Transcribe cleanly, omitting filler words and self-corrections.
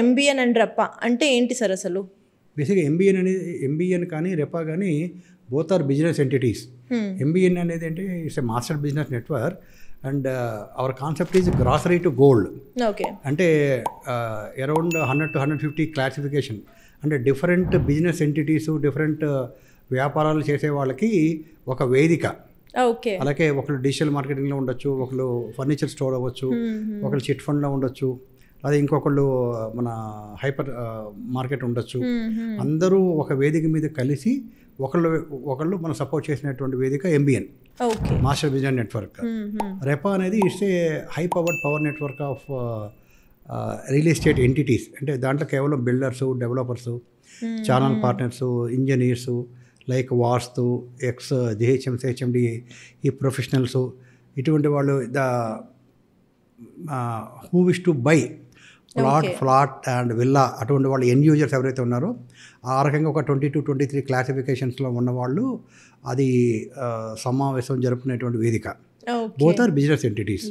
MBN and రెపా అంటే ఏంటి sir అసలు? బేసిక్గా ఎంబీఎన్ కానీ రెపా కానీ both are business entities. MBN అనేది అంటే it's a master business network and our concept is grocery to gold. Okay. అంటే అరౌండ్ 100 to 150 క్లాసిఫికేషన్, అంటే డిఫరెంట్ బిజినెస్ ఎంటిటీస్, డిఫరెంట్ వ్యాపారాలు చేసే వాళ్ళకి ఒక వేదిక. ఓకే. అలాగే ఒకళ్ళు డిజిటల్ మార్కెటింగ్లో ఉండొచ్చు, ఒకళ్ళు ఫర్నిచర్ స్టోర్ అవ్వచ్చు, ఒకళ్ళు చిట్ ఫండ్లో ఉండొచ్చు, అదే ఇంకొకళ్ళు మన హైపర్ మార్కెట్ ఉండొచ్చు. అందరూ ఒక వేదిక మీద కలిసి ఒకళ్ళు మనం సపోర్ట్ చేసినటువంటి వేదిక ఎంబీఎన్, మాస్టర్ బిజినెస్ నెట్వర్క్. రెపా అనేది it's a high power network of real estate entities. అంటే దాంట్లో కేవలం builders, developers, channel partners, engineers like vastu, GHMC, HMD, ఈ ప్రొఫెషనల్స్, ఇటువంటి వాళ్ళు who wish to buy flat and villa, అటువంటి వాళ్ళు ఎండ్ యూజర్స్ ఎవరైతే ఉన్నారో ఆ రకంగా ఒక 20 to 23 క్లాసిఫికేషన్స్లో ఉన్నవాళ్ళు అది సమావేశం జరుపుకునేటువంటి వేదిక. Both are business entities.